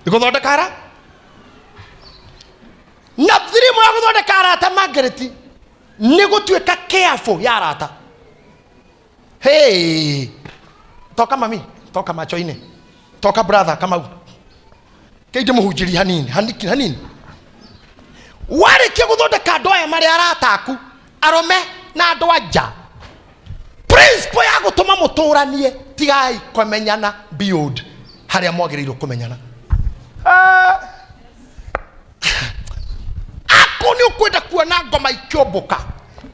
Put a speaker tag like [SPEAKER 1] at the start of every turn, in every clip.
[SPEAKER 1] Iguthondeka ara na Thiri mwa guthondeka arata Margaret ni gutuika careful ya arata. Hey, toka mami, toka macho-ini, toka brother kama keide muhunjiri hanini warikia guthondeka andu aya mari arata aku arome na andu anja. Principle ya gutuma muturanie tigai kumenyana build haria mwagirirwo kumenyana. Ako ni ukwenda kuona ngoma ikiomboka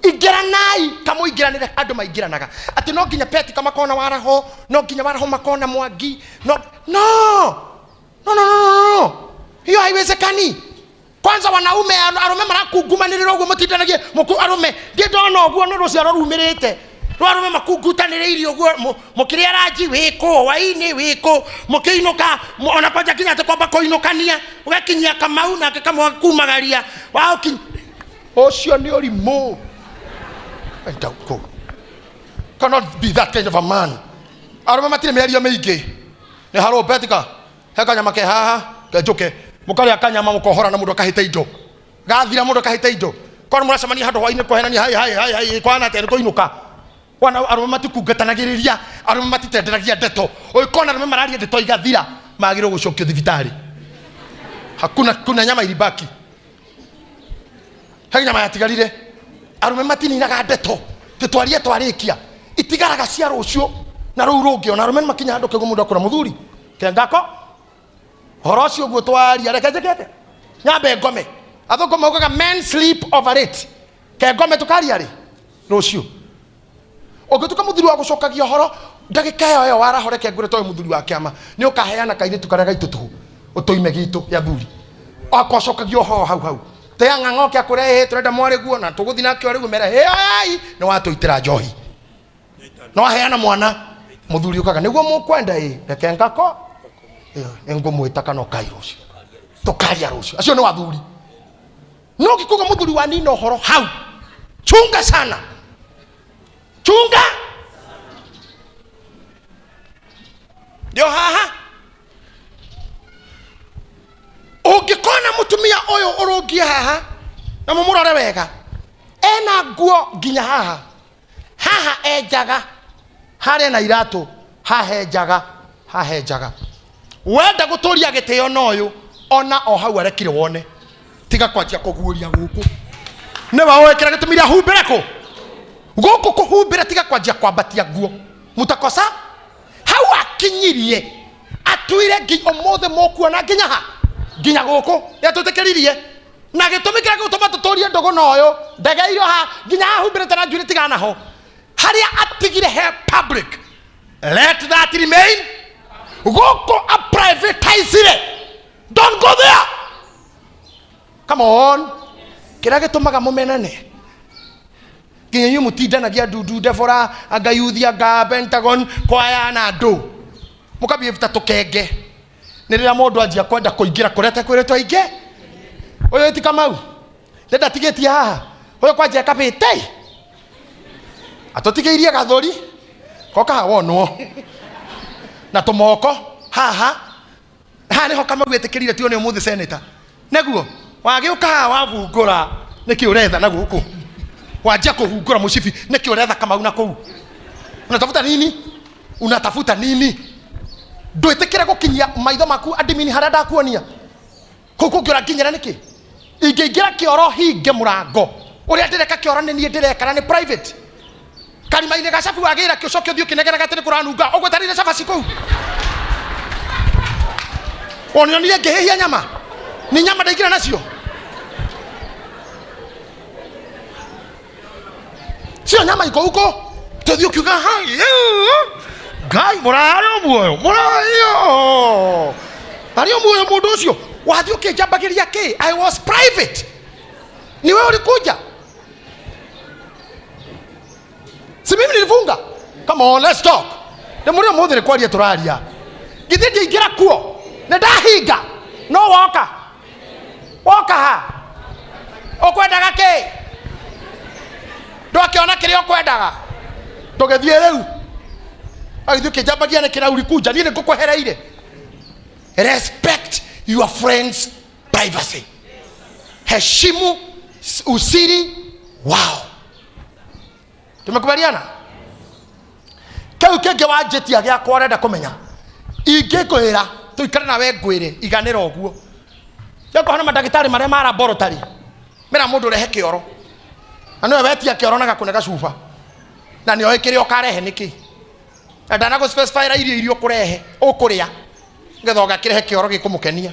[SPEAKER 1] igeranai kama igeranire andu maigiranaga ati no nginya peti kama kona waraho no nginya waraho makona mwangi no hiyo haiwezekani. Kwanza wanaume arume marakungumanirira uguo mutindanagie muku arume ndona uguo no ruciaro rumirite arume makungutanire uguo mukiria ranji wiko waini wiko mukiinuka ona kwanja kinya ate kwamba koinukania ugakinyia Kamau na kama kumagaria wao ocio ni orimo ndauko cannot be that kind of a man. Arume matire merio meige ni haro betika heka nyama ke haha kejuke mukari akanyama mukohora na mundu akahita indo gathira mundu akahita indo kono muracemania handu hwaine kohenania hai kwana tene koinuka wana arume matikungatanagiriria arume matitenderagia ndeto oikona arume mararia ndeto igathira magiro gucokio thibitari hakuna nyama ilibaki hagi nyama yatigarire arume matininaga ndeto titwarie twarikia itigaraga cia rucio na ruu rungi ona arume makinya handu kego mundu akora muthuri kengako horocio guo twaria rekejekete nyambe ngome athoko maugaga men sleep over it kengome tukaria ri rucio ogituka muthuri wa gucokagia horo ndagika yo warahoreke ngure toy muthuri wa kiama ni ukaheana kaire tukarega itutu utoime gitu ya thuri akocokagia ho hau te ang'ang'oke akurehe turenda mwari guo na tuguthi nakio rigu mere hey no watuitira njohi no aheana mwana muthuri ukaga niguo mukwenda reke ngako engumwita kana kairucio tukaria rucio acio ni wathuri no gikuga muthuri wa nino horo hau chunga sana chunga ndio haha ungikona mutumia uyu urungie haha na mumurore wega ena nguo nginya haha enjaga hare na iratu hahenjaga wenda guturia gitio noyu ona o hau arekire wone tiga kwanjia kuguuria guku ne waokera gitumira humbire ko guku kuhumbira tiga kwanjia kwambatia nguo mutakosa hau akinyirie atuire omothe mokuona nginya guku yatutikiririe na gitumikira gutuma tuturie ndogo noyo ndagairo ha nginya humbire tana njuri tigana ho haria atigire he public let that remain go a privatize it. Don't go there. Come on. Kira gitumaga mumenane nginya mutindanagia dudu devora agayuthia ga Pentagon kwaya na ndo mukabie vita tukenge nirira mundu anjia kwenda kuingira kurete kwiretwo inge oyo ti Kamau ndenda tigetie haha oyo kwanja kapite atotigeirie gathori koka wonwo na tumoko haha niho Kamau etikirire tio ni umuthi senator neguo wagiuka wavungura niki uretha na guku wajia kuhungura mushifi niki uretha Kamau na kou unatafuta nini ndwitikira gukinyia maitho maku adimini haria ndakuonia kuku ngira kinyira niki ingira kioro hinge murango uria ndireka kioro ni nie ndireka ni private kalima-ini gacabu wagira kiocokio thio kinegera gatiri kuranunga ogwetarire cabaci kou onionire ngihihia nyama ni nyama ndaigira nacio sio nyama iko huko tuthio kiuga hai gai murario muoyo ario muoyo mundu ucio wathio kijambagiria ki I was private ni wewe ulikuja si mimi nilifunga. Come on, let's talk. Ndemurio muthire kwaria turaria githindi ingira kuo ndahinga no woka ha okwendaga ki ndokiona kiria okwendaga tugethie riu agithio kijambagia ni kira ulikuja nini ngukuhereire respect your friend's privacy. Heshimu usiri wao. Tumekubaliana? Kau kenge wa jetia gya kwa renda kumenya. Ingekuira tuikare nawe ngwire iganira oguo. Yako hana madagitari maria mara laboratory. Mera mundu rehe kioro. Ano wetia kioro na gakunega cuba. Na ni oikire okarehe niki. Ndana go specify irio kurehe ukuria. Ngethoga kirehe kioro gikumukenia.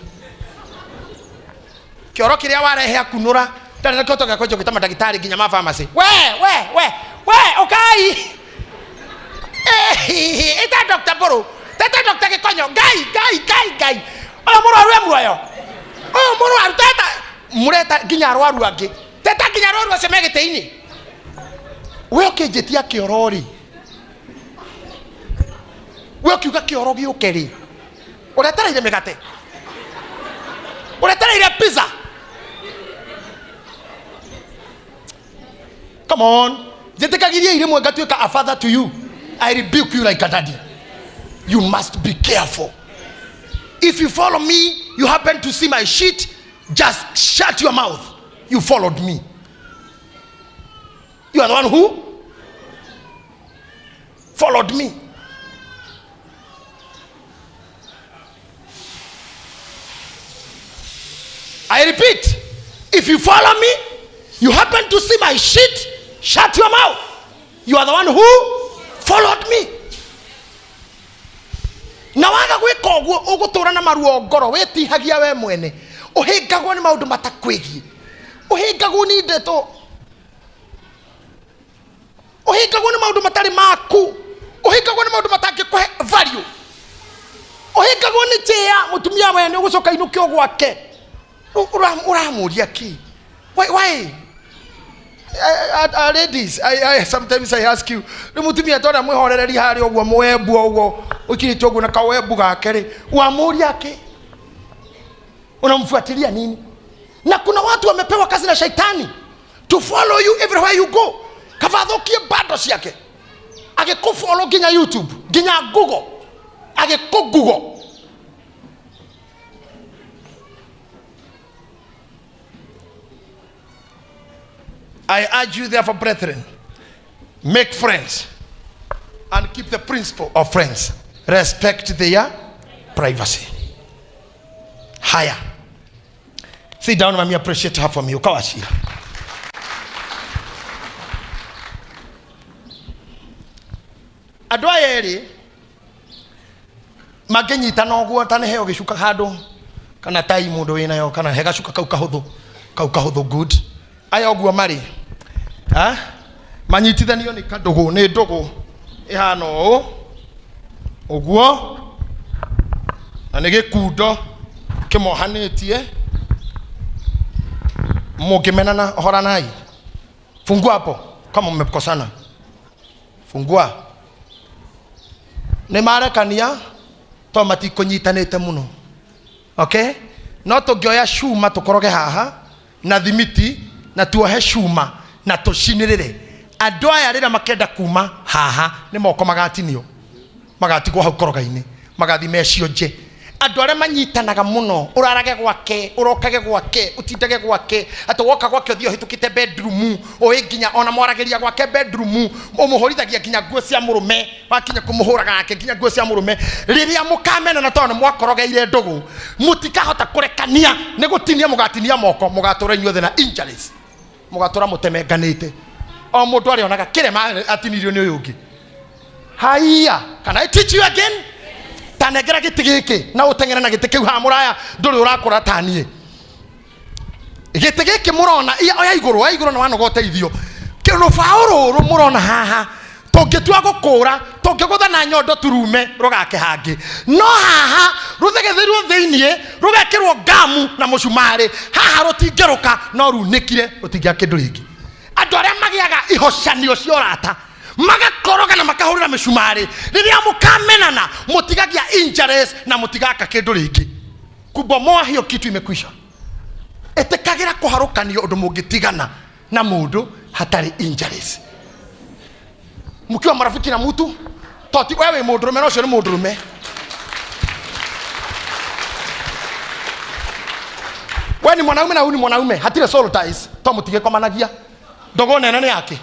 [SPEAKER 1] Kioro kiria warehe akunura. Ndana kyoto gakojo gita madagitari ginya ma pharmacy. We okay. Ita Dr. Boro. Tata Dr. Kikonyo. Gai. Muru aru muoyo. Muru aru tata. Mureta ginya arwaru angi. Tata ginya arwaru acemegete-ini. We okijetia kiorori. We okiuga kioro giukeri. Uretereire migate. Uretereire pizza. Come on. Jetekagiria ire mwe gatuika a father to you. I rebuke you like a daddy. You must be careful. If you follow me, you happen to see my shit, just shut your mouth. You followed me. You are the one who followed me. I repeat, if you follow me, you happen to see my shit, shut your mouth. You are the one who followed me. Na waga gwika oguo ugutura na maruo ngoro wetihagia we mwene uhingagwo ni maundu matakwigie uhingagwo ni ndeto uhingagwo ni maundu matari maku uhingagwo ni maundu matangikuhe value uhingagwo ni tia mutumia wene ugucoka inukio gwake uramuria ki why ladies, I sometimes I ask you, mutumia tora mwihorereri hari ogwo mwebu ogwo ukirito ogwo na kawebu gake uamuria ki unamfuatilia nini? Na kuna watu wamepewa kazi na shaitani to follow you everywhere you go. Kavadhokie bado yake agekufollow ginya YouTube ginya Google Google. I urge you therefore, brethren, make friends and keep the principle of friends. Respect their privacy. Higher. Sit down, mami, appreciate her for me. Ukawashira. Adwa yeri magenyita no gwo tane heo gishuka hado kana tai mundu wina yo kana hega shuka kahudhu good. Aya ogwo mari manyitithanio ni kadogo ni ndogo ihano ogwo na ni gikundo kimohanetie mukimenana horanai. Fungua hapo kama mmekosana, fungua. Ni marekania to matikunyitanite muno, okay? No tungioya shuma tukoroge haha na thimiti na tuohe shuma na tushinirire andu aya rira makenda kuma haha ni moko magatinio magatigwo hau koroga-ini magathi mecio nje. Andu aria manyitanaga muno urarage gwake urokage gwake utindage gwake atowoka gwake uthio hitukite bedroom oinginya ona mwarageria gwake bedroom umuhorithagia ginya nguo cia murume wakinya kumuhuraga yake ginya nguo cia murume riria mukamena na tone mwakorogeire ndugu mutikahota kurekania ni gutinia mugatinia moko mugatura inyuothe na injuries mugatura mutemenganite o mundu ari onaga kirema atinirio ni uyu ungi. Haiya, can I teach you again? Tanegera giti giki na utengera na giti kiu ha muraya nduri urakura tanie giti giki murona oya iguru na wanogote ithio kino fauru murona haha tongitua gukura tongigutha na nyondo turume rugake hangi no haha ruthegetherio thiinie rugekirwo gamu na mucumari haha rutingeruka no runikire rutingia kindu ringi. Andu aria magiaga ihocanio cia urata magakoroga na makahurira micumari riria mukamenana mutigagia injuries na mutigaka kindu ringi kubomoa hiyo kitu imekwisha. Etekagira kuharukanio undu mungitigana na mundu hatari injuries. Mkiwa marafiki na mtu toti wewe mundurume no cio ni mundurume we ni mwanaume na huyu ni mwanaume, hatire soul ties, to mutige komanagia. Ndogo nene yake.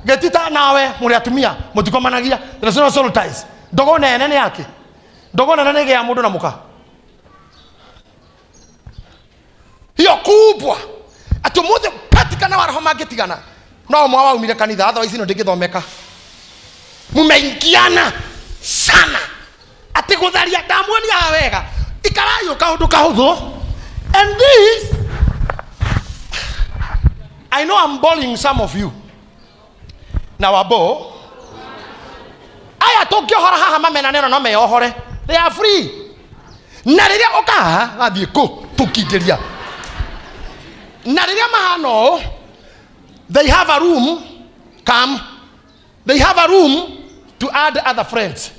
[SPEAKER 1] Getita nawe muri atumia mutikomanagia, there's no soul ties. Ndogo nene yake. Ndogo nene ya mundu na muka. Hiyo kubwa. Atumuze patikana waraho magetigana. No mwa umire kanitha otherwise no ndingithomeka. Mumeingiana sana. Ati gutharia damu ni ya wega. Ikarayo kaundu kahuthu. And this, I know I'm bullying some of you. Now abo aya tokihora haha mamena neno no meyohore. They are free. Na riria oka gathie ku tukigeria. Na riria mahano, they have a room, come. They have a room to add other friends.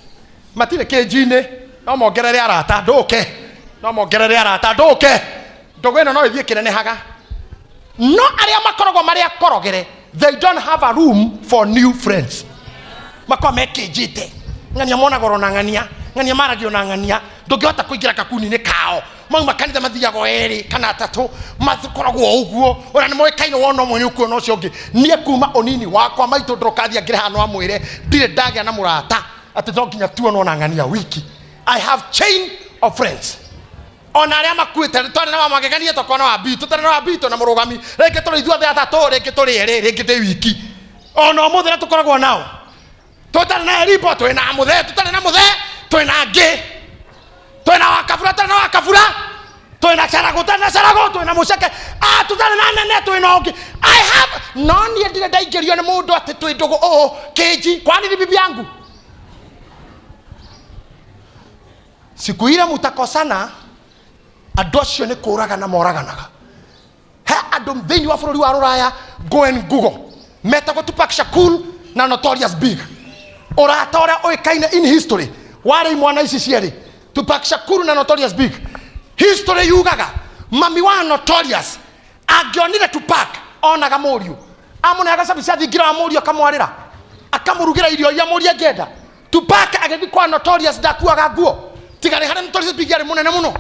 [SPEAKER 1] Matire kejine, no mongerere arata ndoke. No mongerere arata ndoke. Ndogo ino no ithie kinene haga. No aria makorogo maria korogere, they don't have a room for new friends. Makome kejite. Ngania mona gorona ngania, ngania maragio na ngania. Ndogihota kuingira kakuni ni kao. Mau makanitha mathiago eri kana atatu mathikoragwo uguo ora ni moikaine wono mwe ni ukuo no cio ngi nie kuma onini wakwa maitu ndokathia ngire hano amwire ndire ndagia na murata ati to nginya tuonwo na ngania wiki. I have chain of friends. Ona aria makuite tore na magegania to kona wa bitu tore na wa bitu na murugami reke tore ithu athe atatu reke tore eri reke te wiki. Ona muthe na tukoragwo nao tutare na report we na muthe tutare na muthe twe na ngi twena wakafura tena wakafura twena charago tena charago twena musheke tutana na nene twena ogi. I have none yet ndire ndaigerio ni mundu ati twi ndugu keji kwani ni bibi yangu. Siku ile mutakosana adosho ni kuraga na moraganaga andum thini wa bururi wa Ruraya. Go and Google Metako Tupac Shakur na Notorious Big. Urata ora oikaine in history wale mwana ici cieri Tupac Shakur na Notorious Big. History yugaga mami wa Notorious agionire Tupac onaga muriu amune agacabica thingira muriu akamwarira akamurugira irio ya muriu ngenda. Tupac agethi kwa Notorious ndakuaga nguo tigari hana Notorious Big ari munene muno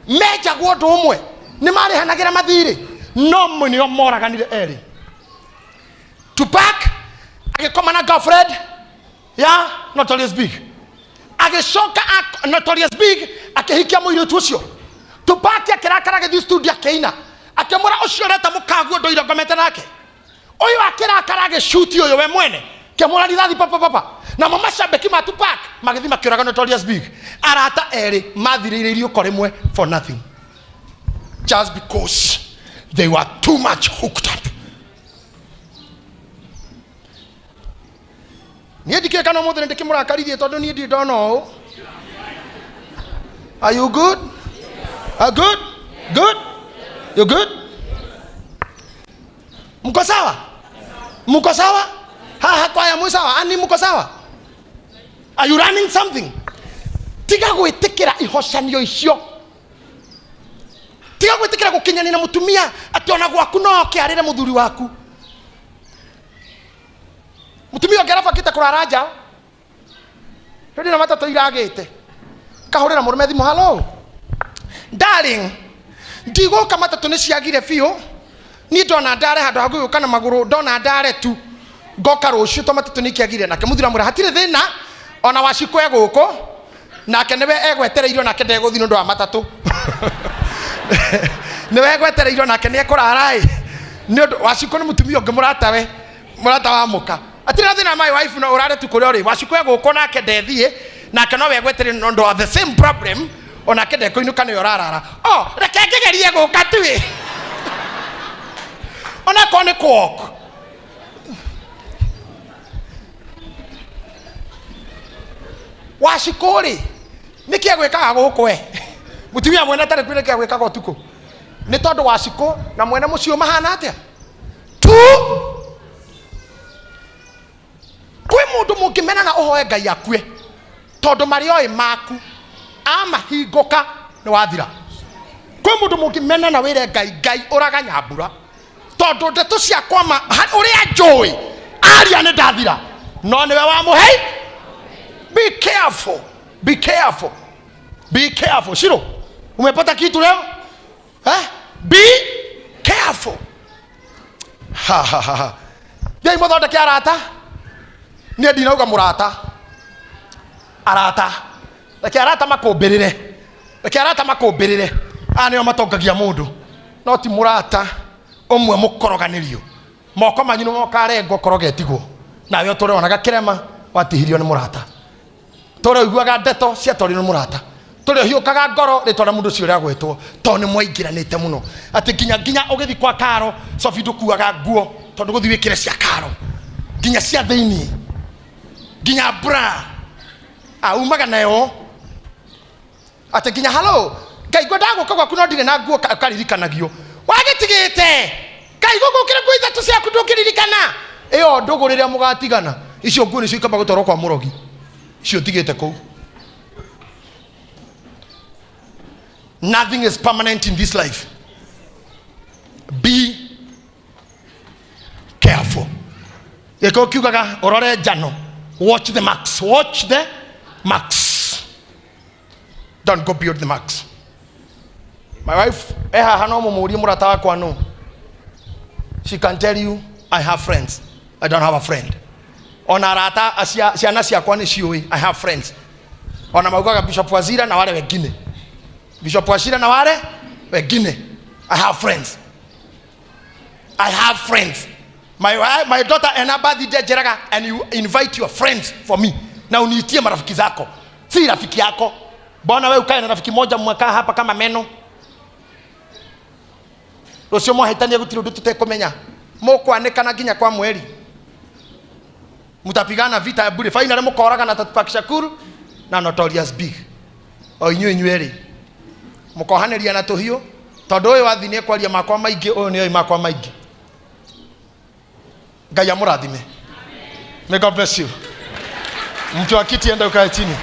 [SPEAKER 1] meja gwo ndu umwe ni mari hanagira mathiri no muni omoraganire eri. Tupac agekoma na girlfriend ya Notorious Big ageshoka Notorious Big akehikia muiritu ucio. Tupac akirakara gethi studio akeina akemura ucio reta mukaguo ndoira ngomete nake uyu akirakara ageshoot uyu we mwene kemura rithathi papa na mama shabeki ma Tupac magethi makioraga Notorious Big. Arata eri mathiriirio koremwe for nothing just because they were too much hooked up. Nie dikeka no muthe ndikimura karithie tondu nie ndi ndono. Are you good? Good? Good? You good? Mko sawa? Mko sawa? Kwa ya msawa ani mko sawa? Are you running something? Tiga gwitikira ihoshanio icio. Tiga gwitikira gukinyania na mutumia ati ona gwaku no kiarire muthuri waku. Mutumia ngerafa kita kuraraja. Hindi na matatu iragite. Kahurira murume thimu hello. Darling, ndigo kama tatu ni ciagire fiu. Ni ndona ndare handu hagu kana maguru ndona ndare tu. Ngoka ruciu to matatu ni kiagire nake muthira mura hatire thina ona wacikwe guko nake niwe egwetereirio nake ndeguthi nundu wa matatu. Niwe egwetereirio nake ni ekurarai. Ni wacikwe ni mutumia ngimuratawe murata wa muka. Atira thina my wife no urare tu kurio ri wacikwe guko nake ndethie nake no wegwetere nundu wa the same problem ona kende koinuka ni orarara. Reke ngegerie guka tu. Ona kone kwok. Washikori niki agwekaga guku we mutumia mwene tare kwire kia gwekaga utuku ni tondu washiko na mwene mucio mahana atia tu kwi mundu mungimena na uhoe Ngai akue tondu marioi maku ama hinguka ni wathira. Kwi mundu mungimena na wire Ngai uraga nyambura tondu ndeto cia kwama uria njui aria ni ndathira no niwe wa muhei. Be careful. Be careful. Be careful. Shiro, umepata kitu leo? Be careful. Ha ha ha. Yai muthondeke arata. Nie ndinauga murata. Arata. Reke arata makumbirire. Reke arata makumbirire. Anio matongagia mundu. No ti murata. Omwe mukoroganirio. Moko manyino mokarengwo korogetigwo. Nawe tore onaga kirema watihirio ni murata. Tore uguaga ndeto cia tori ni murata. Tore hiukaga ngoro ritwa mundu cio ria gwetwo to ni mwaingiranite muno. Ati ginya ugithi kwa karo sofi ndukuaga nguo tondu guthi wikire cia karo. Ginya cia theini. Ginya bra. Umaga nayo. Ati ginya halo. Ngai ngwendaga guka gwaku no ndire na nguo ukaririkanagio. Wagitigite. Ngai gugukire nguo ithatu ciaku ndungiririkana. Iyo ndugurire mugatigana. Icio nguo nicio ikamba gutwarwo kwa murogi. Icio tigite kuu. Nothing is permanent in this life. Be careful. Yeko kiugaga orore jano. Watch the marks. Watch the marks. Don't go beyond the marks. My wife, she can tell you, I have friends. I don't have a friend. On Urata, I have friends. On Amaguaga Bishop Wazira na wale wengine. Bishop Wazira na wale wengine. I have friends. I have friends. My daughter enabadi jeraga and you invite your friends for me. Na uniitie marafiki zako. Si rafiki yako. Bona wewe ukae na rafiki moja mwakaa hapa kama meno. Rocio mohitania gutiro tutekomenya. Mukwanekana ginya kwa mweri. Mutapigana vita ya bure. Finally mukoraga na Tupac Shakur na Notorious Big. O inyueri. Mukohaneria na tuhio. Tondu uyu wathinie kwaria makwa maingi uyu ni makwa maingi. Ngai amurathime. May God bless you. Mtu akiti enda ukae chini.